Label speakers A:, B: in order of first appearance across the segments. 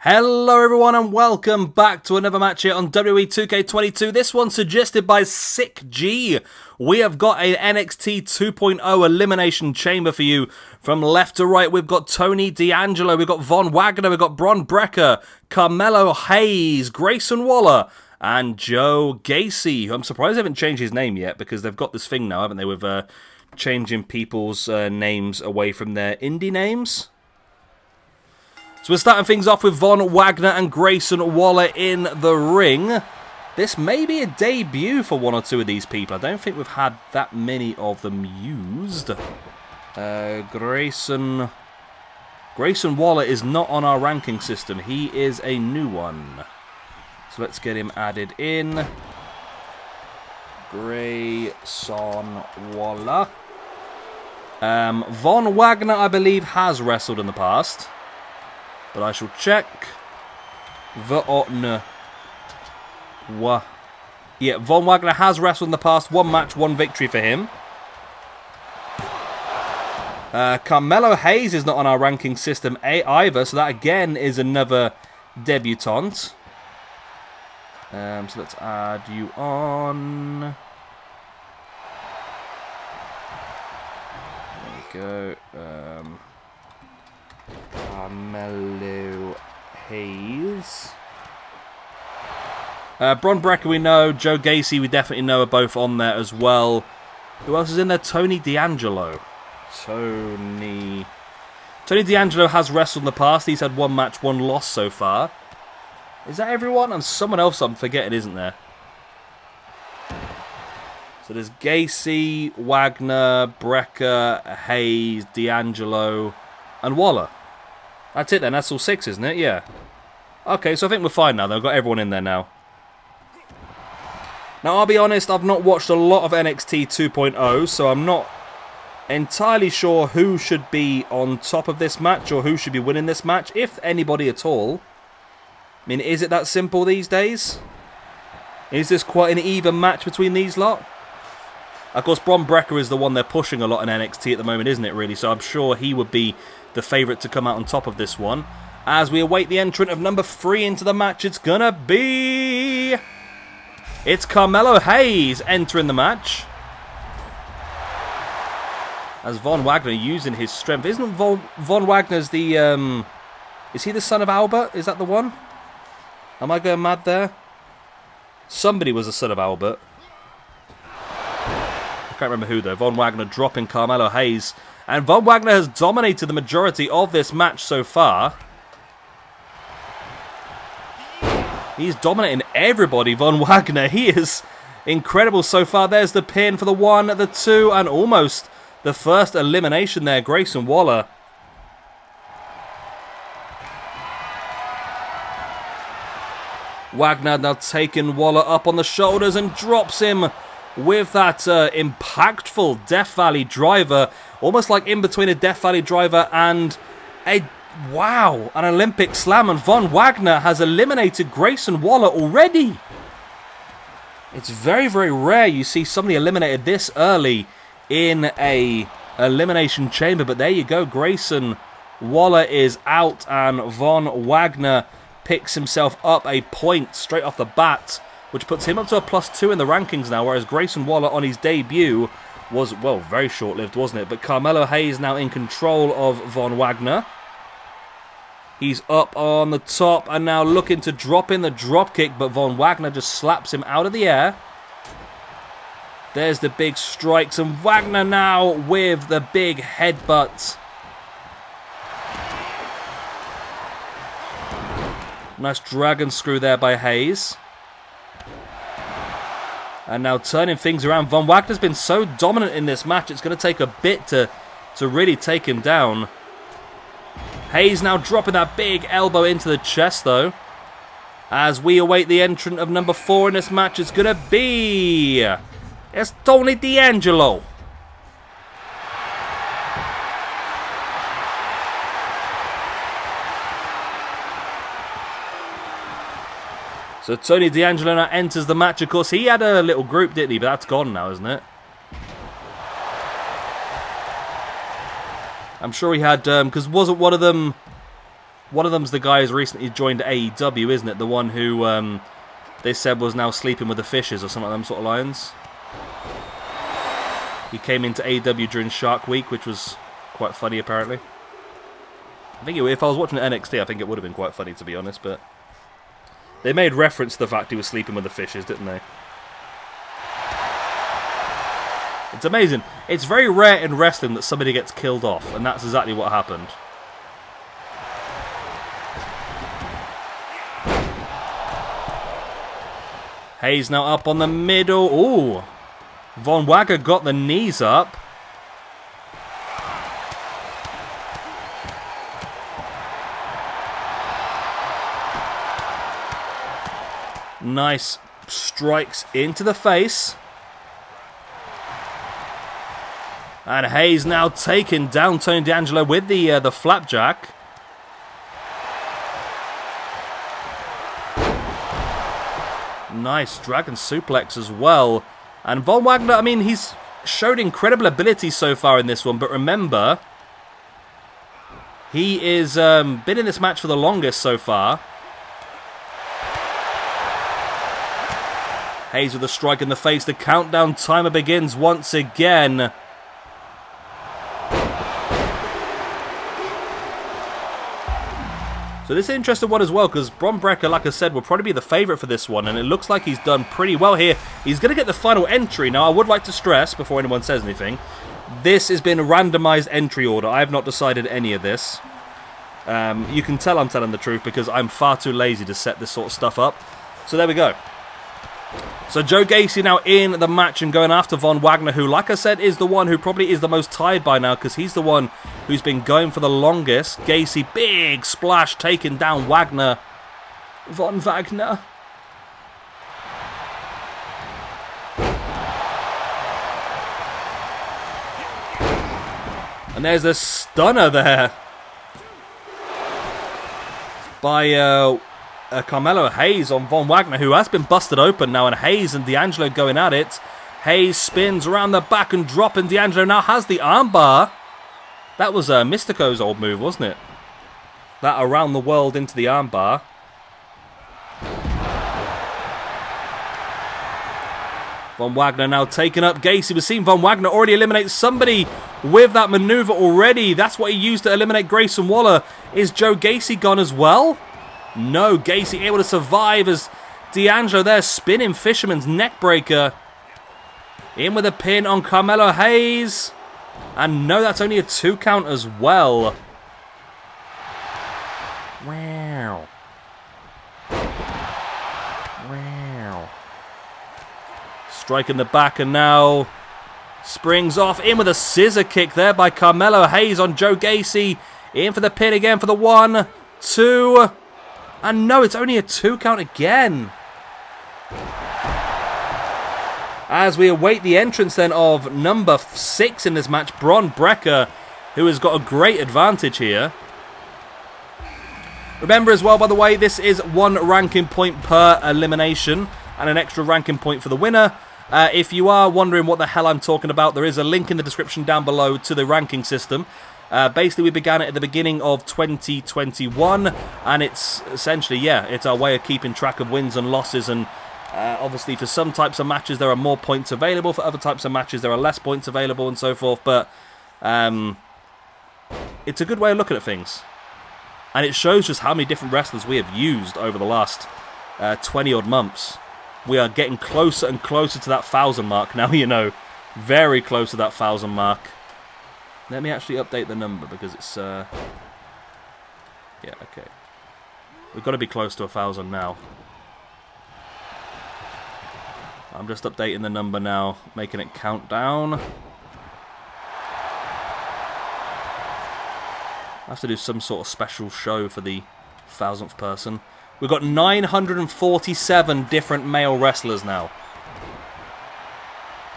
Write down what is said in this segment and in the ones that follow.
A: Hello everyone and welcome back to another match here on WWE 2K22. This one suggested by Sick G. We have got a NXT 2.0 Elimination Chamber for you. From left to right, we've got Tony D'Angelo, we've got Von Wagner, we've got Bron Brekker, Carmelo Hayes, Grayson Waller, and Joe Gacy. I'm surprised they haven't changed his name yet because they've got this thing now, haven't they, with changing people's names away from their indie names. So we're starting things off with Von Wagner and Grayson Waller in the ring. This may be a debut for one or two of these people. I don't think we've had that many of them used. Grayson Waller is not on our ranking system. He is a new one. So let's get him added in. Grayson Waller. Von Wagner, I believe, has wrestled in the past. But I shall check. Yeah, Von Wagner has wrestled in the past. One match, one victory for him. Carmelo Hayes is not on our ranking system either, so that again is another debutant. So let's add you on. There we go. Carmelo Hayes. Bron Brekker we know. Joe Gacy we definitely know are both on there as well. Who else is in there? Tony D'Angelo. Tony D'Angelo has wrestled in the past. He's had one match, one loss so far. Is that everyone? And someone else I'm forgetting, isn't there? So there's Gacy, Wagner, Brekker, Hayes, D'Angelo, and Waller. That's it then, that's all six, isn't it? Yeah. Okay, so I think we're fine now. They've got everyone in there now. Now, I'll be honest, I've not watched a lot of NXT 2.0, so I'm not entirely sure who should be on top of this match or who should be winning this match, if anybody at all. I mean, is it that simple these days? Is this quite an even match between these lot? Of course, Bron Brekker is the one they're pushing a lot in NXT at the moment, isn't it, really? So I'm sure he would be the favourite to come out on top of this one. As we await the entrant of number 3 into the match, it's gonna be... It's Carmelo Hayes entering the match. As Von Wagner using his strength. Isn't Von Wagner's the... Is he the son of Albert? Is that the one? Am I going mad there? Somebody was the son of Albert. I can't remember who though. Von Wagner dropping Carmelo Hayes. And Von Wagner has dominated the majority of this match so far. He's dominating everybody, Von Wagner. He is incredible so far. There's the pin for the 1, the 2, and almost the first elimination there. Grayson Waller. Wagner now taking Waller up on the shoulders and drops him with that impactful Death Valley driver. Almost like in between a Death Valley driver and an Olympic slam. And Von Wagner has eliminated Grayson Waller already. It's very, very rare you see somebody eliminated this early in a elimination chamber. But there you go. Grayson Waller is out and Von Wagner picks himself up a point straight off the bat, which puts him up to a +2 in the rankings now, whereas Grayson Waller on his debut was, well, very short-lived, wasn't it? But Carmelo Hayes now in control of Von Wagner. He's up on the top and now looking to drop in the dropkick, but Von Wagner just slaps him out of the air. There's the big strikes, and Wagner now with the big headbutt. Nice dragon screw there by Hayes. And now turning things around. Von Wagner's been so dominant in this match, it's going to take a bit to really take him down. Hayes now dropping that big elbow into the chest, though. As we await the entrant of number 4 in this match, it's going to be... It's Tony D'Angelo. So Tony D'Angelo now enters the match. Of course, he had a little group, didn't he? But that's gone now, isn't it? I'm sure he had, because wasn't one of them One of them's the guy who's recently joined AEW, isn't it? The one who they said was now sleeping with the fishes or something like them sort of lines. He came into AEW during Shark Week, which was quite funny apparently. I think if I was watching NXT, I think it would have been quite funny to be honest, but they made reference to the fact he was sleeping with the fishes, didn't they? It's amazing. It's very rare in wrestling that somebody gets killed off, and that's exactly what happened. Hayes now up on the middle. Ooh. Von Wagner got the knees up. Nice strikes into the face. And Hayes now taking down Tony D'Angelo with the flapjack. Nice dragon suplex as well. And Von Wagner, I mean, he's showed incredible ability so far in this one. But remember, he is been in this match for the longest so far. Hayes with a strike in the face. The countdown timer begins once again. So this is an interesting one as well, because Bron Brekker, like I said, will probably be the favourite for this one, and it looks like he's done pretty well here. He's going to get the final entry. Now, I would like to stress, before anyone says anything, this has been a randomised entry order. I have not decided any of this. You can tell I'm telling the truth, because I'm far too lazy to set this sort of stuff up. So there we go. So Joe Gacy now in the match and going after Von Wagner, who, like I said, is the one who probably is the most tired by now, because he's the one who's been going for the longest. Gacy, big splash, taking down Wagner. Von Wagner. And there's a stunner there by Carmelo Hayes on Von Wagner, who has been busted open now, and Hayes and D'Angelo going at it. Hayes spins around the back and dropping. D'Angelo now has the armbar. That was Mystico's old move, wasn't it? That around the world into the armbar. Von Wagner now taking up Gacy. We've seen Von Wagner already eliminate somebody with that maneuver already. That's what he used to eliminate Grayson Waller. Is Joe Gacy gone as well? No, Gacy able to survive as D'Angelo there spinning Fisherman's neckbreaker. In with a pin on Carmelo Hayes. And no, that's only a 2 count as well. Wow. Wow. Strike in the back and now springs off. In with a scissor kick there by Carmelo Hayes on Joe Gacy. In for the pin again for the 1, 2... And no, it's only a 2 count again. As we await the entrance then of number 6 in this match, Bron Brekker, who has got a great advantage here. Remember as well, by the way, this is 1 ranking point per elimination and an extra ranking point for the winner. If you are wondering what the hell I'm talking about, there is a link in the description down below to the ranking system. Basically, we began it at the beginning of 2021, and it's essentially, yeah, it's our way of keeping track of wins and losses, and obviously for some types of matches there are more points available, for other types of matches there are less points available, and so forth, but it's a good way of looking at things. And it shows just how many different wrestlers we have used over the last 20-odd months. We are getting closer and closer to that 1,000 mark now, you know, very close to that 1,000 mark. Let me actually update the number because it's, yeah, okay. We've got to be close to 1,000 now. I'm just updating the number now, making it count down. I have to do some sort of special show for the 1,000th person. We've got 947 different male wrestlers now.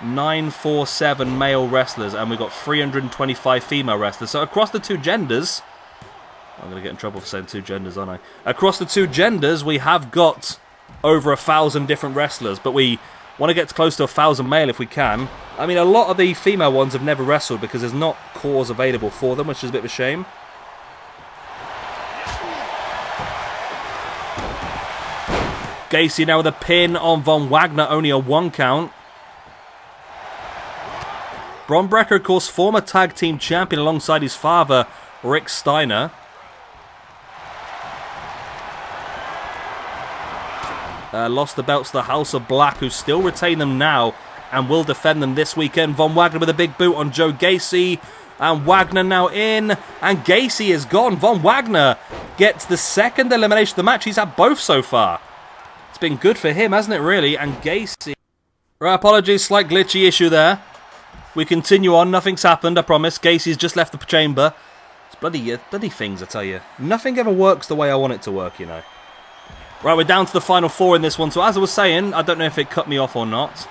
A: 947 male wrestlers, and we've got 325 female wrestlers. So across the 2 genders, I'm going to get in trouble for saying 2 genders, aren't I? Across the 2 genders, we have got over 1,000 different wrestlers, but we want to get close to 1,000 male if we can. I mean, a lot of the female ones have never wrestled because there's not cores available for them, which is a bit of a shame. Gacy now with a pin on Von Wagner, only a 1 count. Bron Brekker, of course, former tag team champion alongside his father, Rick Steiner. Lost the belts to the House of Black, who still retain them now and will defend them this weekend. Von Wagner with a big boot on Joe Gacy. And Wagner now in. And Gacy is gone. Von Wagner gets the 2nd elimination of the match. He's had both so far. It's been good for him, hasn't it, really? And Gacy... Right, apologies. Slight glitchy issue there. We continue on. Nothing's happened, I promise. Gacy's just left the chamber. It's bloody things, I tell you. Nothing ever works the way I want it to work, you know. Right, we're down to the final 4 in this one. So as I was saying, I don't know if it cut me off or not.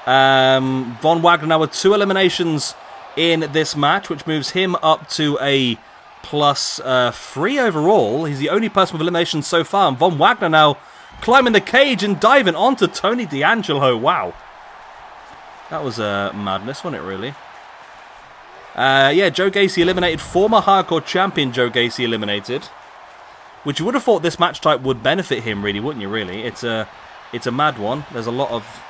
A: Von Wagner now with 2 eliminations in this match, which moves him up to a +3 overall. He's the only person with eliminations so far. And Von Wagner now climbing the cage and diving onto Tony D'Angelo. Wow. That was madness, wasn't it, really? Yeah, Joe Gacy eliminated. Former Hardcore Champion Joe Gacy eliminated. Which you would have thought this match type would benefit him, really, wouldn't you, really? It's a mad one. There's a lot of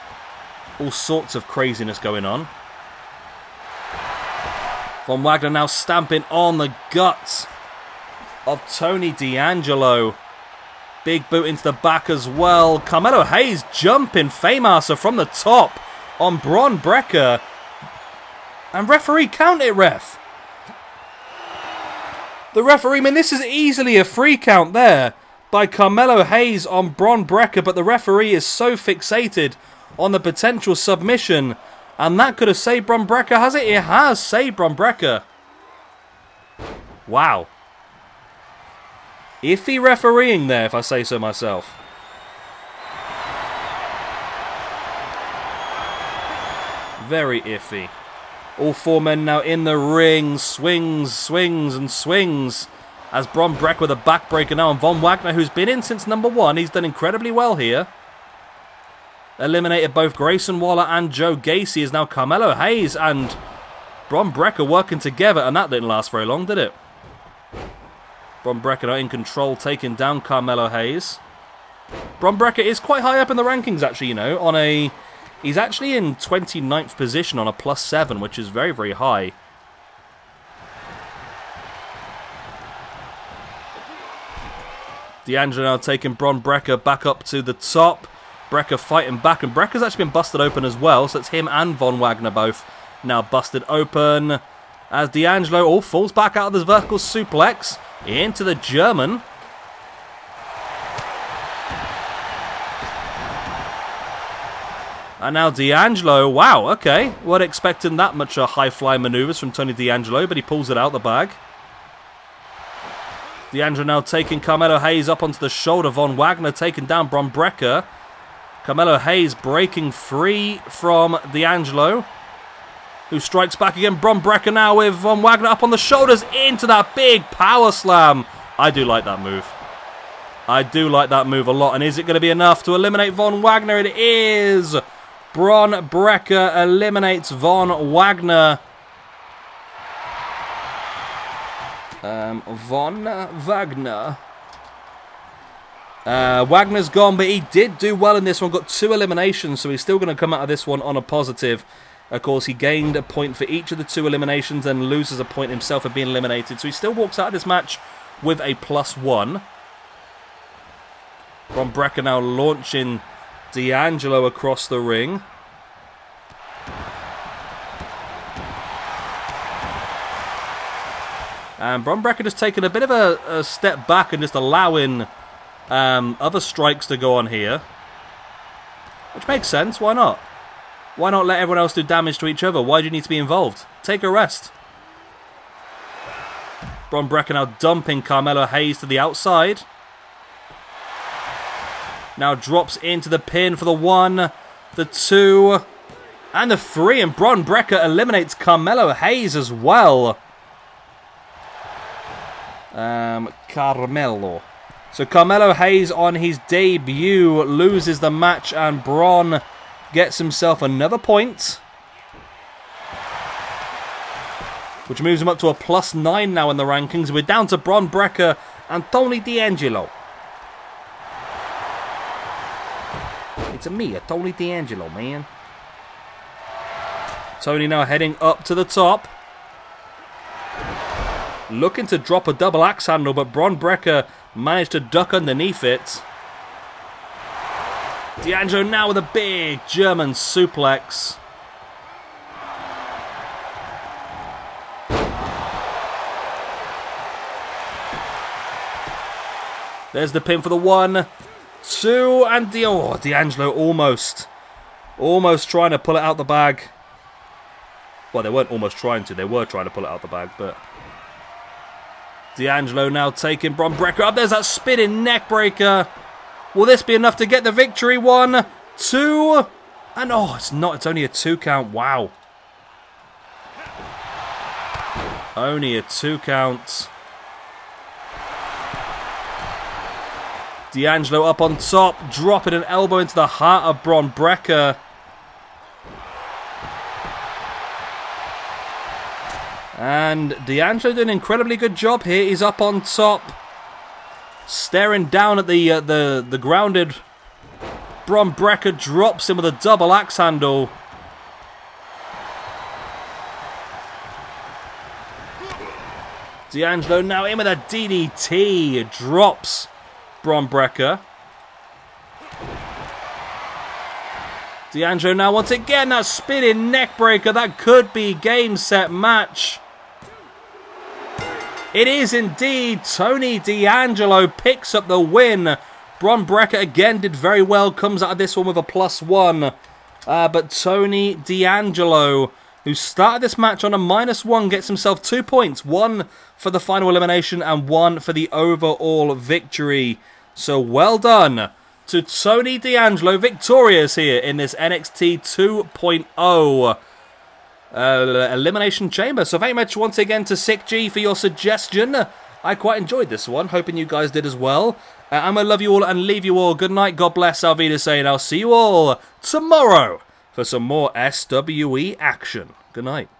A: all sorts of craziness going on. Von Wagner now stamping on the guts of Tony D'Angelo. Big boot into the back as well. Carmelo Hayes jumping Faymaster from the top on Bron Brekker. And referee, count it, ref. The referee, I mean, this is easily a free count there by Carmelo Hayes on Bron Brekker, but the referee is so fixated on the potential submission, and that could have saved Bron Brekker, has it? It has saved Bron Brekker. Wow. Iffy refereeing there, if I say so myself. Very iffy. All 4 men now in the ring. Swings, swings, and swings. As Bron Brekker with a backbreaker now. And Von Wagner, who's been in since number 1. He's done incredibly well here. Eliminated both Grayson Waller and Joe Gacy. Is now Carmelo Hayes and Bron Brekker working together. And that didn't last very long, did it? Bron Brekker now in control, taking down Carmelo Hayes. Bron Brekker is quite high up in the rankings, actually, you know. He's actually in 29th position on a +7, which is very, very high. D'Angelo now taking Bron Brekker back up to the top. Brekker fighting back, and Brekker's actually been busted open as well, so it's him and Von Wagner both now busted open. As D'Angelo falls back out of this vertical suplex into the German. And now D'Angelo, wow, okay. Weren't expecting that much high-flying maneuvers from Tony D'Angelo, but he pulls it out the bag. D'Angelo now taking Carmelo Hayes up onto the shoulder. Von Wagner taking down Bron Brekker. Carmelo Hayes breaking free from D'Angelo, who strikes back again. Bron Brekker now with Von Wagner up on the shoulders into that big power slam. I do like that move. I do like that move a lot. And is it going to be enough to eliminate Von Wagner? It is. Bron Brekker eliminates Von Wagner. Von Wagner. Wagner's gone, but he did do well in this one. Got 2 eliminations, so he's still going to come out of this one on a positive. Of course, he gained a point for each of the 2 eliminations and loses a point himself for being eliminated. So he still walks out of this match with a +1. Bron Brekker now launching D'Angelo across the ring. And Bron Brekker just taking a bit of a step back and just allowing other strikes to go on here. Which makes sense, why not? Why not let everyone else do damage to each other? Why do you need to be involved? Take a rest. Bron Brekker now dumping Carmelo Hayes to the outside. Now drops into the pin for the 1, the 2, and the 3. And Bron Brekker eliminates Carmelo Hayes as well. Carmelo. So Carmelo Hayes on his debut loses the match, and Bron gets himself another point, which moves him up to a +9 now in the rankings. We're down to Bron Brekker and Tony D'Angelo. It's a me, a Tony D'Angelo, man. Tony now heading up to the top. Looking to drop a double axe handle, but Bron Brekker managed to duck underneath it. D'Angelo now with a big German suplex. There's the pin for the 1, 2, and D'Angelo almost trying to pull it out the bag. Well, they weren't almost trying to. They were trying to pull it out the bag, but D'Angelo now taking Bron Brekker up. There's that spinning neck breaker. Will this be enough to get the victory? 1, 2, and it's not. It's only a 2 count. Wow. Only a 2 count. D'Angelo up on top, dropping an elbow into the heart of Bron Brekker. And D'Angelo did an incredibly good job here. He's up on top, staring down at the grounded Bron Brekker. Drops him with a double axe handle. D'Angelo now in with a DDT. Drops Bron Brekker. D'Angelo now once again, that spinning neck breaker. That could be game, set, match. It is indeed. Tony D'Angelo picks up the win. Bron Brekker again did very well. Comes out of this one with a +1. But Tony D'Angelo, who started this match on a -1, gets himself 2 points. 1 for the final elimination and 1 for the overall victory. So well done to Tony D'Angelo, victorious here in this NXT 2.0 Elimination Chamber. So thank you much once again to Sick G for your suggestion. I quite enjoyed this one, hoping you guys did as well. I'm going to love you all and leave you all. Good night, God bless, Auf Wiedersehen. I'll see you all tomorrow for some more SWE action. Good night.